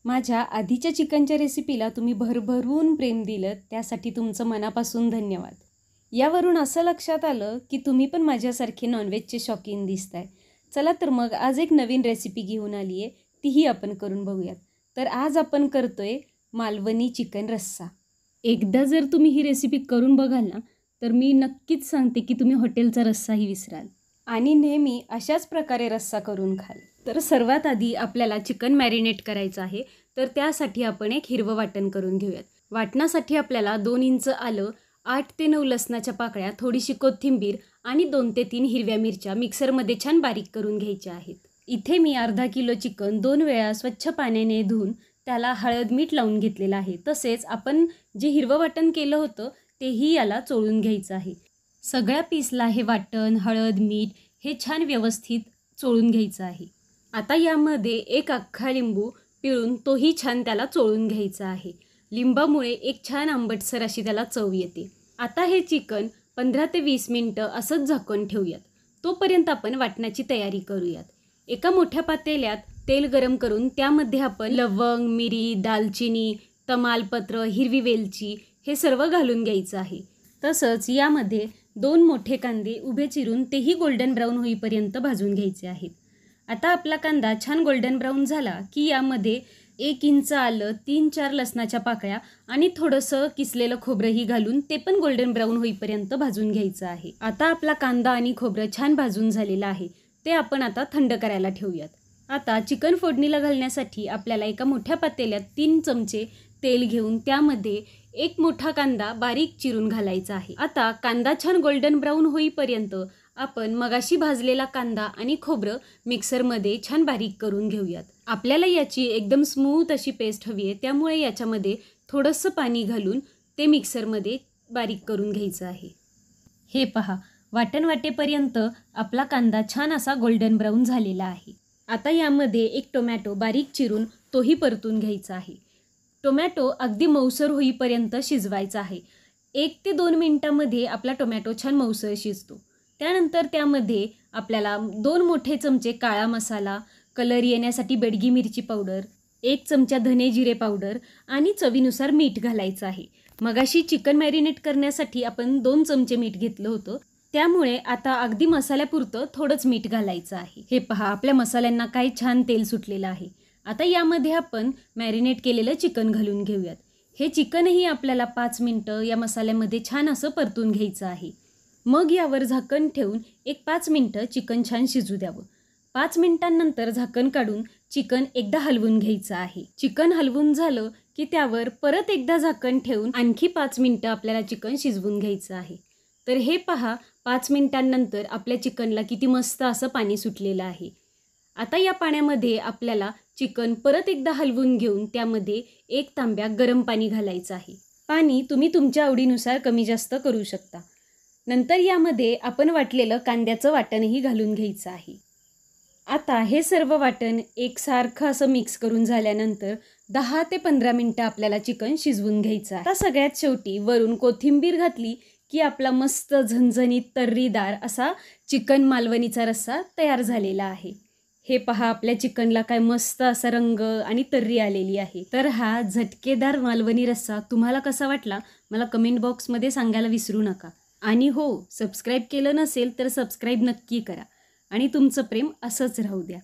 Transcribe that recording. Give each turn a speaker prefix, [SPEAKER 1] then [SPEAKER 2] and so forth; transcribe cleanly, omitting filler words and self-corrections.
[SPEAKER 1] माझ्या आधीच्या चिकनच्या रेसिपीला तुम्ही भरभरून प्रेम दिलं, त्यासाठी तुमचं मनापासून धन्यवाद. यावरून असं लक्षात आलं की तुम्ही पण माझ्यासारखे नॉनव्हेजचे शौकीन दिसताय. चला तर मग आज एक नवीन रेसिपी घेऊन आली आहे, तीही आपण करून बघूयात. तर आज आपण करतोय मालवणी चिकन रस्सा. एकदा जर तुम्ही ही रेसिपी करून बघाल ना, तर मी नक्कीच सांगते की तुम्ही हॉटेलचा रस्साही विसराल आणि नेहमी अशाच प्रकारे रस्सा करून खाल. तर सर्वात आधी आपल्याला चिकन मॅरिनेट करायचं आहे. तर त्यासाठी आपण एक हिरवं वाटण करून घेऊयात. वाटणासाठी आपल्याला 2 इंच आलं, 8 ते 9 लसणाच्या पाकळ्या, थोडीशी कोथिंबीर आणि 2 ते 3 हिरव्या मिरच्या मिक्सरमध्ये छान बारीक करून घ्यायच्या आहेत. इथे मी अर्धा किलो चिकन 2 वेळा स्वच्छ पाण्याने धुवून त्याला हळद मीठ लावून घेतलेलं आहे. तसेच आपण जे हिरवं वाटण केलं होतं तेही याला चोळून घ्यायचं आहे. सगळ्या पीसला हे वाटण, हळद, मीठ हे छान व्यवस्थित चोळून घ्यायचं आहे. आता यामध्ये एक अख्खा लिंबू पिळून तोही छान त्याला चोळून घ्यायचा आहे. लिंबामुळे एक छान आंबटसर अशी त्याला चव येते. आता हे चिकन 15 ते 20 मिनटं असंच झाकून ठेवूयात. तोपर्यंत आपण वाटणाची तयारी करूयात. एका मोठ्या पातेल्यात तेल गरम करून त्यामध्ये आपण लवंग, मिरी, दालचिनी, तमालपत्र, हिरवी वेलची हे सर्व घालून घ्यायचं आहे. तसंच यामध्ये 2 मोठे कांदे उभे चिरून तेही गोल्डन ब्राऊन होईपर्यंत भाजून घ्यायचे आहेत. आता आपला कांदा छान गोल्डन ब्राऊन झाला की यामध्ये 1 इंच आलं, 3-4 लसणाच्या पाकळ्या आणि थोडंसं किसलेलं खोबरंही घालून ते पण गोल्डन ब्राऊन होईपर्यंत भाजून घ्यायचं आहे. आता आपला कांदा आणि खोबरं छान भाजून झालेलं आहे. ते आपण आता थंड करायला ठेवूयात. आता चिकन फोडणीला घालण्यासाठी आपल्याला एका मोठ्या पातेल्यात 3 चमचे तेल घेऊन त्यामध्ये 1 मोठा कांदा बारीक चिरून घालायचा आहे. आता कांदा छान गोल्डन ब्राऊन होईपर्यंत आपण मगाशी भाजलेला कांदा आणि खोबरं मिक्सरमध्ये छान बारीक करून घेऊयात. आपल्याला याची एकदम स्मूथ अशी पेस्ट हवी आहे, त्यामुळे याच्यामध्ये थोडंसं पाणी घालून ते मिक्सरमध्ये बारीक करून घ्यायचं आहे. हे पहा, वाटण वाटेपर्यंत आपला कांदा छान असा गोल्डन ब्राऊन झालेला आहे. आता यामध्ये 1 टोमॅटो बारीक चिरून तोही परतून घ्यायचा आहे. टोमॅटो अगदी मऊसर होईपर्यंत शिजवायचा आहे. 1 ते 2 मिनिटांमध्ये आपला टोमॅटो छान मऊसर शिजतो. त्यानंतर त्यामध्ये आपल्याला 2 मोठे चमचे काळा मसाला, कलर येण्यासाठी बेडगी मिरची पावडर, 1 चमचा धने जिरे पावडर आणि चवीनुसार मीठ घालायचं आहे. मगाशी चिकन मॅरिनेट करण्यासाठी आपण 2 चमचे मीठ घेतलं होतं, त्यामुळे आता अगदी मसाल्यापुरतं थोडंच मीठ घालायचं आहे. हे पहा, आपल्या मसाल्यांना काय छान तेल सुटलेलं आहे. आता यामध्ये आपण मॅरिनेट केलेलं चिकन घालून घेऊयात. हे चिकनही आपल्याला 5 मिनटं या मसाल्यामध्ये छान असं परतून घ्यायचं आहे. मग यावर झाकण ठेवून एक 5 मिनटं चिकन छान शिजू द्यावं. 5 मिनिटांनंतर झाकण काढून चिकन एकदा हलवून घ्यायचं आहे. चिकन हलवून झालं की त्यावर परत एकदा झाकण ठेवून आणखी 5 मिनटं आपल्याला चिकन शिजवून घ्यायचं आहे. तर हे पहा, 5 मिनिटांनंतर आपल्या चिकनला किती मस्त असं पाणी सुटलेलं आहे. आता या पाण्यामध्ये आपल्याला चिकन परत एकदा हलवून घेऊन त्यामध्ये 1 तांब्या गरम पाणी घालायचं आहे. पाणी तुम्ही तुमच्या आवडीनुसार कमी जास्त करू शकता. नंतर यामध्ये आपण वाटलेलं कांद्याचं वाटणही घालून घ्यायचं आहे. आता हे सर्व वाटण एकसारखं असं मिक्स करून झाल्यानंतर 10 ते 15 मिनटं आपल्याला चिकन शिजवून घ्यायचं आहे. आता सगळ्यात शेवटी वरून कोथिंबीर घातली की आपला मस्त झणझणीत तर्रीदार असा चिकन मालवणीचा रस्सा तयार झालेला आहे. हे पहा, आपल्या चिकनला काय मस्त असा रंग आणि तर्री आलेली आहे. तर हा झटकेदार मालवणी रस्सा तुम्हाला कसा वाटला मला कमेंट बॉक्समध्ये सांगायला विसरू नका. आणि हो, सबस्क्राईब केलं नसेल तर सबस्क्राईब नक्की करा आणि तुमचं प्रेम असंच राहू द्या.